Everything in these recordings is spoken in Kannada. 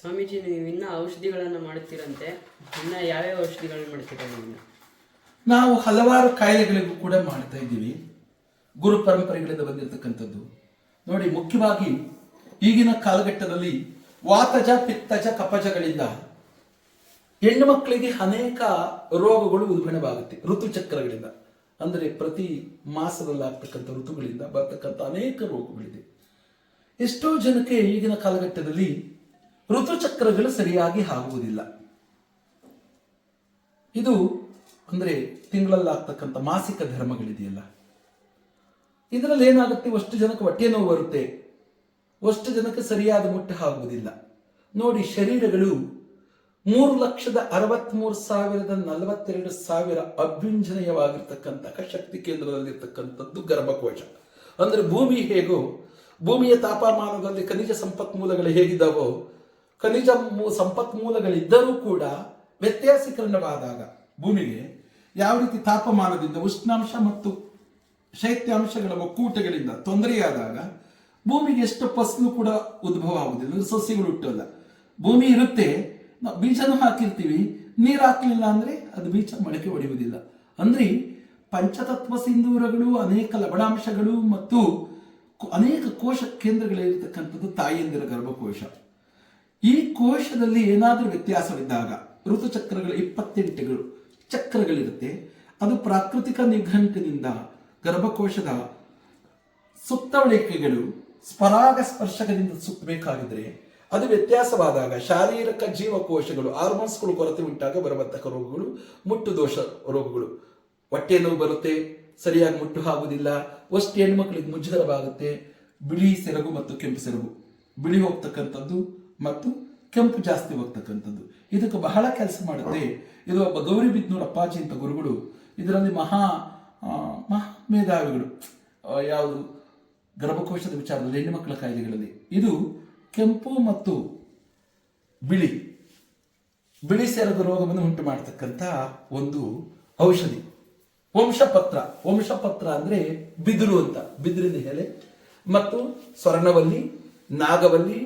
ಸ್ವಾಮೀಜಿ, ನೀವು ಇನ್ನ ಔಷಧಿಗಳನ್ನು ಮಾಡ್ತೀರಂತೆ. ಇನ್ನ ಯಾವ್ಯಾವ ಔಷಧಿಗಳನ್ನ ಮಾಡ್ತೀರಾ ನೀವು? ನಾವು ಹಲವಾರು ಕಾಯಿಲೆಗಳಿಗೂ ಕೂಡ ಮಾಡ್ತಾ ಇದ್ದೀವಿ. ಗುರು ಪರಂಪರೆಗಳಿಂದ ಬಂದಿರತಕ್ಕಂಥದ್ದು. ನೋಡಿ, ಮುಖ್ಯವಾಗಿ ಈಗಿನ ಕಾಲಘಟ್ಟದಲ್ಲಿ ವಾತಜ ಪಿತ್ತಜ ಕಪಜಗಳಿಂದ ಹೆಣ್ಣು ಮಕ್ಕಳಿಗೆ ಅನೇಕ ರೋಗಗಳು ಉಲ್ಬಣವಾಗುತ್ತೆ. ಋತುಚಕ್ರಗಳಿಂದ, ಅಂದರೆ ಪ್ರತಿ ಮಾಸದಲ್ಲಾಗ್ತಕ್ಕಂಥ ಋತುಗಳಿಂದ ಬರ್ತಕ್ಕಂಥ ಅನೇಕ ರೋಗಗಳಿದೆ. ಎಷ್ಟೋ ಜನಕ್ಕೆ ಈಗಿನ ಕಾಲಘಟ್ಟದಲ್ಲಿ ಋತುಚಕ್ರಗಳು ಸರಿಯಾಗಿ ಆಗುವುದಿಲ್ಲ. ಇದು ಅಂದರೆ ತಿಂಗಳಲ್ಲಾಗ್ತಕ್ಕಂಥ ಮಾಸಿಕ ಧರ್ಮಗಳಿದೆಯಲ್ಲ, ಇದರಲ್ಲಿ ಏನಾಗುತ್ತೆ, ಅಷ್ಟು ಜನಕ್ಕೆ ಹೊಟ್ಟೆ ನೋವು ಬರುತ್ತೆ, ಅಷ್ಟು ಜನಕ್ಕೆ ಸರಿಯಾದ ಮುಟ್ಟ ಆಗುವುದಿಲ್ಲ. ನೋಡಿ, ಶರೀರಗಳು 3,63,042 ಅಭ್ಯುಂಜನೀಯವಾಗಿರ್ತಕ್ಕಂತಹ ಶಕ್ತಿ ಕೇಂದ್ರದಲ್ಲಿರ್ತಕ್ಕಂಥದ್ದು ಗರ್ಭಕೋಶ. ಅಂದರೆ ಭೂಮಿ ಹೇಗೋ, ಭೂಮಿಯ ತಾಪಮಾನದಲ್ಲಿ ಖನಿಜ ಸಂಪನ್ಮೂಲಗಳು ಹೇಗಿದ್ದಾವೋ, ಖನಿಜ ಸಂಪನ್ಮೂಲಗಳಿದ್ದರೂ ಕೂಡ ವ್ಯತ್ಯಾಸೀಕರಣವಾದಾಗ ಭೂಮಿಗೆ ಯಾವ ರೀತಿ ತಾಪಮಾನದಿಂದ ಉಷ್ಣಾಂಶ ಮತ್ತು ಶೈತ್ಯಾಂಶಗಳ ಒಕ್ಕೂಟಗಳಿಂದ ತೊಂದರೆಯಾದಾಗ ಭೂಮಿಗೆ ಎಷ್ಟು ಫಸಲು ಕೂಡ ಉದ್ಭವ ಆಗುವುದಿಲ್ಲ, ಸಸ್ಯಗಳು ಹುಟ್ಟಲ್ಲ. ಭೂಮಿ ಇರುತ್ತೆ, ನಾವು ಬೀಜನೂ ಹಾಕಿರ್ತೀವಿ, ನೀರು ಹಾಕಲಿಲ್ಲ ಅಂದರೆ ಅದು ಬೀಜ ಮೊಳಕೆ ಹೊಡೆಯುವುದಿಲ್ಲ. ಅಂದರೆ ಪಂಚತತ್ವ ಸಿಂಧೂರಗಳು, ಅನೇಕ ಲವಣಾಂಶಗಳು ಮತ್ತು ಅನೇಕ ಕೋಶ ಕೇಂದ್ರಗಳಿರ್ತಕ್ಕಂಥದ್ದು ತಾಯಿಯಂದಿರ ಗರ್ಭಕೋಶ. ಈ ಕೋಶದಲ್ಲಿ ಏನಾದರೂ ವ್ಯತ್ಯಾಸವಿದ್ದಾಗ ಋತುಚಕ್ರಗಳು 28 ಚಕ್ರಗಳಿರುತ್ತೆ. ಅದು ಪ್ರಾಕೃತಿಕ ನಿಘಂಟಿನಿಂದ ಗರ್ಭಕೋಶದ ಸುತ್ತವಳಿಕೆಗಳು ಪರಾಗ ಸ್ಪರ್ಶಕದಿಂದ ಸುತ್ತಬೇಕಾಗಿದ್ರೆ ಅದು ವ್ಯತ್ಯಾಸವಾದಾಗ ಶಾರೀರಿಕ ಜೀವಕೋಶಗಳು, ಹಾರ್ಮೋನ್ಸ್ಗಳು ಕೊರತೆ ಉಂಟಾಗ ಬರತಕ್ಕ ರೋಗಗಳು ಮುಟ್ಟು ದೋಷ ರೋಗಗಳು. ಹೊಟ್ಟೆ ನೋವು ಬರುತ್ತೆ, ಸರಿಯಾಗಿ ಮುಟ್ಟು ಆಗುವುದಿಲ್ಲ, ಅಷ್ಟು ಹೆಣ್ಮಕ್ಳಿಗೆ ಮುಜುಗರವಾಗುತ್ತೆ. ಬಿಳಿ ಸೆರಗು ಮತ್ತು ಕೆಂಪು ಸೆರಗು, ಬಿಳಿ ಹೋಗ್ತಕ್ಕಂಥದ್ದು ಮತ್ತು ಕೆಂಪು ಜಾಸ್ತಿ ಹೋಗ್ತಕ್ಕಂಥದ್ದು, ಇದಕ್ಕೆ ಬಹಳ ಕೆಲಸ ಮಾಡುತ್ತೆ. ಇದು ಒಬ್ಬ ಗೌರಿಬಿದನೂರು ಅಪ್ಪಾಜಿ ಅಂತ ಗುರುಗಳು, ಇದರಲ್ಲಿ ಮಹಾ ಮೇಧಾವಿಗಳು. ಯಾವುದು ಗರ್ಭಕೋಶದ ವಿಚಾರದಲ್ಲಿ, ಹೆಣ್ಣು ಮಕ್ಕಳ ಕಾಯಿಲೆಗಳಲ್ಲಿ ಇದು ಕೆಂಪು ಮತ್ತು ಬಿಳಿ ಸೆರಗು ರೋಗವನ್ನು ಉಂಟು ಮಾಡತಕ್ಕಂಥ ಒಂದು ಔಷಧಿ. ವಂಶಪತ್ರ ಅಂದ್ರೆ ಬಿದಿರು ಅಂತ, ಬಿದಿರಿನ ಎಲೆ ಮತ್ತು ಸ್ವರ್ಣವಲ್ಲಿ, ನಾಗವಲ್ಲಿ,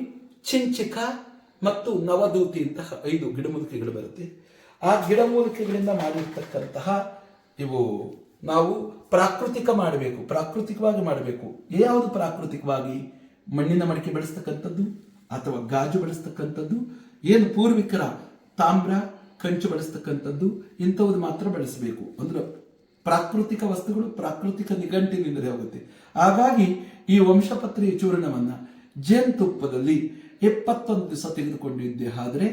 ಚಿಂಚಿಕ ಮತ್ತು ನವದೂತಿ ಇಂತಹ 5 ಗಿಡಮೂಲಿಕೆಗಳು ಬರುತ್ತೆ. ಆ ಗಿಡಮೂಲಿಕೆಗಳಿಂದ ಮಾಡಿರ್ತಕ್ಕಂತಹ ಇವು ನಾವು ಪ್ರಾಕೃತಿಕವಾಗಿ ಮಾಡಬೇಕು. ಯಾವುದು ಪ್ರಾಕೃತಿಕವಾಗಿ? ಮಣ್ಣಿನ ಮಡಿಕೆ ಬೆಳೆಸ್ತಕ್ಕಂಥದ್ದು ಅಥವಾ ಗಾಜು ಬೆಳೆಸ್ತಕ್ಕಂಥದ್ದು, ಏನು ಪೂರ್ವಿಕರ ತಾಮ್ರ ಕಂಚು ಬೆಳೆಸ್ತಕ್ಕಂಥದ್ದು, ಇಂಥದ್ದು ಮಾತ್ರ ಬೆಳೆಸಬೇಕು. ಅಂದ್ರೆ ಪ್ರಾಕೃತಿಕ ವಸ್ತುಗಳು ಪ್ರಾಕೃತಿಕ ನಿಘಂಟಿನಿಂದಲೇ ಹೋಗುತ್ತೆ. ಹಾಗಾಗಿ ಈ ವಂಶಪತ್ರಿಯ ಚೂರ್ಣವನ್ನ ಜೇನುತುಪ್ಪದಲ್ಲಿ 21 ದಿವಸ ತೆಗೆದುಕೊಂಡಿದ್ದೆ ಆದರೆ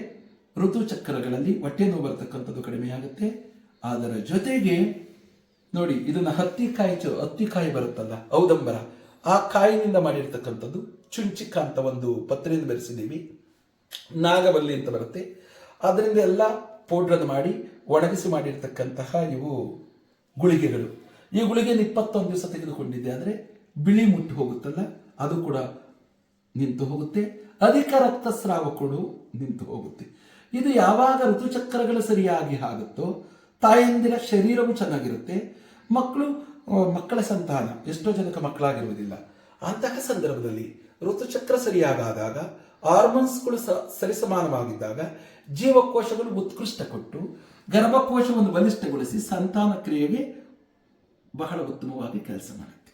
ಋತುಚಕ್ರಗಳಲ್ಲಿ ಹೊಟ್ಟೆ ನೋವು ಬರ್ತಕ್ಕಂಥದ್ದು ಕಡಿಮೆಯಾಗುತ್ತೆ. ಅದರ ಜೊತೆಗೆ ನೋಡಿ, ಇದನ್ನ ಹತ್ತಿಕಾಯಿ ಬರುತ್ತಲ್ಲ, ಔದಂಬರ, ಆ ಕಾಯಿನಿಂದ ಮಾಡಿರ್ತಕ್ಕಂಥದ್ದು. ಚುಂಚಿಕ ಅಂತ ಒಂದು ಪತ್ರೆಯಿಂದ ಬೆರೆಸಿದ್ದೀವಿ. ನಾಗವಲ್ಲಿ ಅಂತ ಬರುತ್ತೆ, ಅದರಿಂದ ಎಲ್ಲ ಪೌಡ್ರನ್ನು ಮಾಡಿ ಒಣಗಿಸಿ ಮಾಡಿರ್ತಕ್ಕಂತಹ ಇವು ಗುಳಿಗೆಗಳು. ಈ ಗುಳಿಗೆಯನ್ನು 21 ದಿವಸ ತೆಗೆದುಕೊಂಡಿದ್ದೆ ಆದರೆ ಬಿಳಿ ಮುಟ್ಟು ಹೋಗುತ್ತಲ್ಲ, ಅದು ಕೂಡ ನಿಂತು ಹೋಗುತ್ತೆ. ಅಧಿಕ ರಕ್ತಸ್ರಾವ ಕೂಡ ನಿಂತು ಹೋಗುತ್ತೆ. ಇದು ಯಾವಾಗ ಋತುಚಕ್ರಗಳು ಸರಿಯಾಗಿ ಆಗುತ್ತೋ ತಾಯಂದಿರ ಶರೀರವು ಚೆನ್ನಾಗಿರುತ್ತೆ. ಮಕ್ಕಳ ಸಂತಾನ, ಎಷ್ಟೋ ಜನಕ್ಕೆ ಮಕ್ಕಳಾಗಿರುವುದಿಲ್ಲ. ಅಂತಹ ಸಂದರ್ಭದಲ್ಲಿ ಋತುಚಕ್ರ ಸರಿಯಾಗಾದಾಗ, ಹಾರ್ಮೋನ್ಸ್ಗಳು ಸರಿಸಮಾನವಾಗಿದ್ದಾಗ ಜೀವಕೋಶಗಳು ಉತ್ಕೃಷ್ಟ ಕೊಟ್ಟು ಗರ್ಭಕೋಶವನ್ನು ಬಲಿಷ್ಠಗೊಳಿಸಿ ಸಂತಾನ ಕ್ರಿಯೆಗೆ ಬಹಳ ಉತ್ತಮವಾಗಿ ಕೆಲಸ ಮಾಡುತ್ತೆ.